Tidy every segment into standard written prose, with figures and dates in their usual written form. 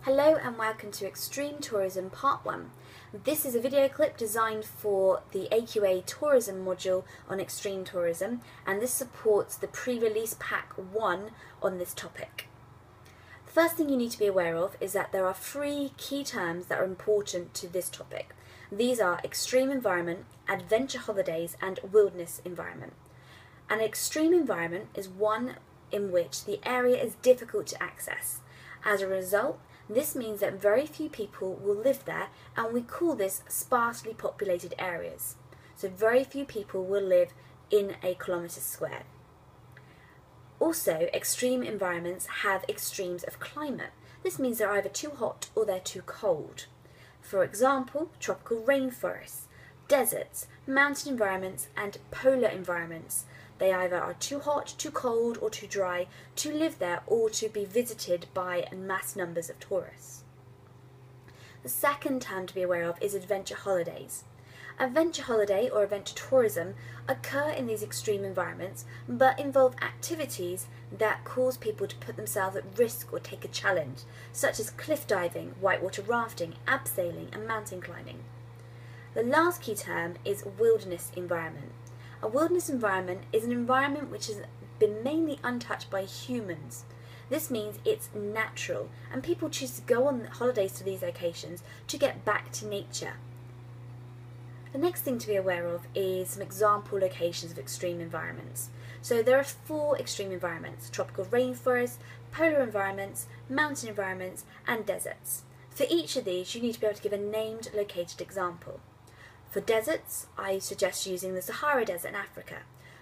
Hello and welcome to Extreme Tourism Part 1. This is a video clip designed for the AQA Tourism module on extreme tourism, and this supports the pre-release pack 1 on this topic. The first thing you need to be aware of is that there are 3 key terms that are important to this topic. These are extreme environment, adventure holidays and wilderness environment. An extreme environment is one in which the area is difficult to access. As a result, this means that very few people will live there, and we call this sparsely populated areas. So very few people will live in a kilometre square. Also, extreme environments have extremes of climate. This means they're either too hot or they're too cold. For example, tropical rainforests, deserts, mountain environments and polar environments. They either are too hot, too cold or too dry to live there or to be visited by mass numbers of tourists. The second term to be aware of is adventure holidays. Adventure holiday or adventure tourism occur in these extreme environments but involve activities that cause people to put themselves at risk or take a challenge, such as cliff diving, whitewater rafting, abseiling and mountain climbing. The last key term is wilderness environment. A wilderness environment is an environment which has been mainly untouched by humans. This means it's natural, and people choose to go on holidays to these locations to get back to nature. The next thing to be aware of is some example locations of extreme environments. So there are 4 extreme environments: tropical rainforests, polar environments, mountain environments and deserts. For each of these you need to be able to give a named located example. For deserts, I suggest using the Sahara Desert in Africa.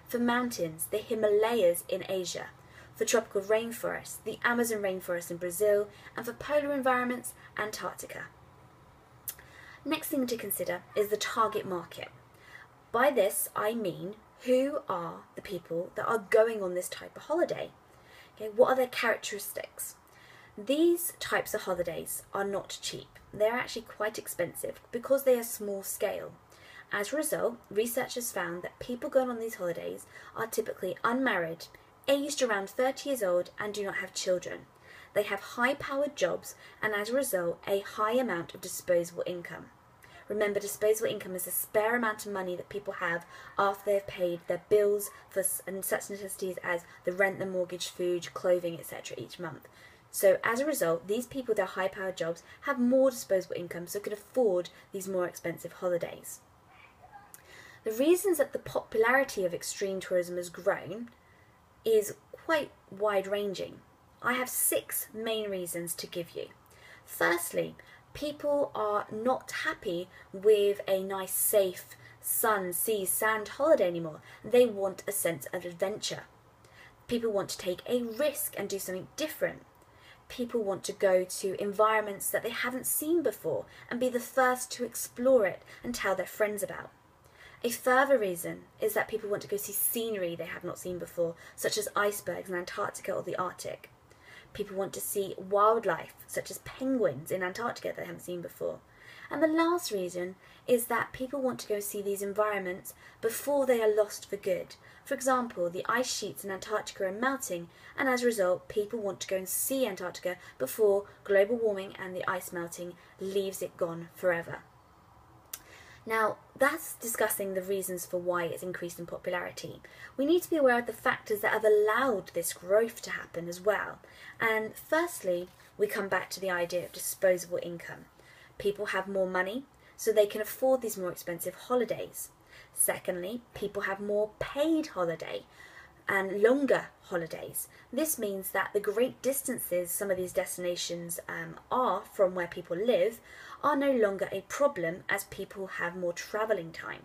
For mountains, the Himalayas in Asia. For tropical rainforests, the Amazon rainforest in Brazil. And for polar environments, Antarctica. Next thing to consider is the target market. By this, I mean who are the people that are going on this type of holiday? Okay, what are their characteristics? These types of holidays are not cheap. They're actually quite expensive because they are small scale. As a result, researchers found that people going on these holidays are typically unmarried, aged around 30 years old and do not have children. They have high-powered jobs and as a result a high amount of disposable income. Remember, disposable income is the spare amount of money that people have after they've paid their bills for and such necessities as the rent, the mortgage, food, clothing, etc. each month. So as a result, these people with their high-powered jobs have more disposable income, so can afford these more expensive holidays. The reasons that the popularity of extreme tourism has grown is quite wide-ranging. I have 6 main reasons to give you. Firstly, people are not happy with a nice, safe, sun, sea, sand holiday anymore. They want a sense of adventure. People want to take a risk and do something different. People want to go to environments that they haven't seen before and be the first to explore it and tell their friends about. A further reason is that people want to go see scenery they have not seen before, such as icebergs in Antarctica or the Arctic. People want to see wildlife, such as penguins in Antarctica that they haven't seen before. And the last reason is that people want to go see these environments before they are lost for good. For example, the ice sheets in Antarctica are melting, and as a result, people want to go and see Antarctica before global warming and the ice melting leaves it gone forever. Now, that's discussing the reasons for why it's increased in popularity. We need to be aware of the factors that have allowed this growth to happen as well. And firstly, we come back to the idea of disposable income. People have more money, so they can afford these more expensive holidays. Secondly, people have more paid holiday and longer holidays. This means that the great distances some of these destinations are from where people live are no longer a problem as people have more travelling time.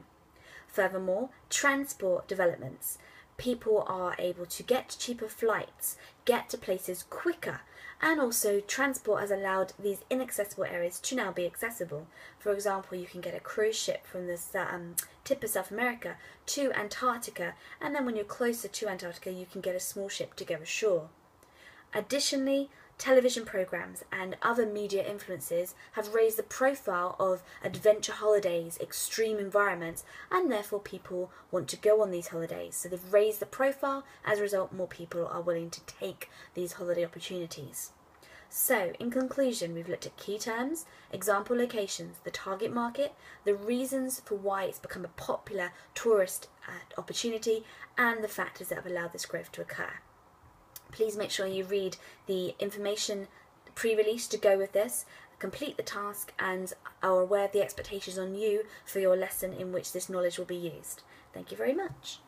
Furthermore, transport developments. People are able to get cheaper flights, get to places quicker, and also transport has allowed these inaccessible areas to now be accessible. For example, you can get a cruise ship from the tip of South America to Antarctica, and then when you're closer to Antarctica you can get a small ship to go ashore. Additionally, television programs and other media influences have raised the profile of adventure holidays, extreme environments, and therefore people want to go on these holidays. So they've raised the profile, as a result more people are willing to take these holiday opportunities. So, in conclusion, we've looked at key terms, example locations, the target market, the reasons for why it's become a popular tourist opportunity, and the factors that have allowed this growth to occur. Please make sure you read the information pre-release to go with this, complete the task, and are aware of the expectations on you for your lesson in which this knowledge will be used. Thank you very much.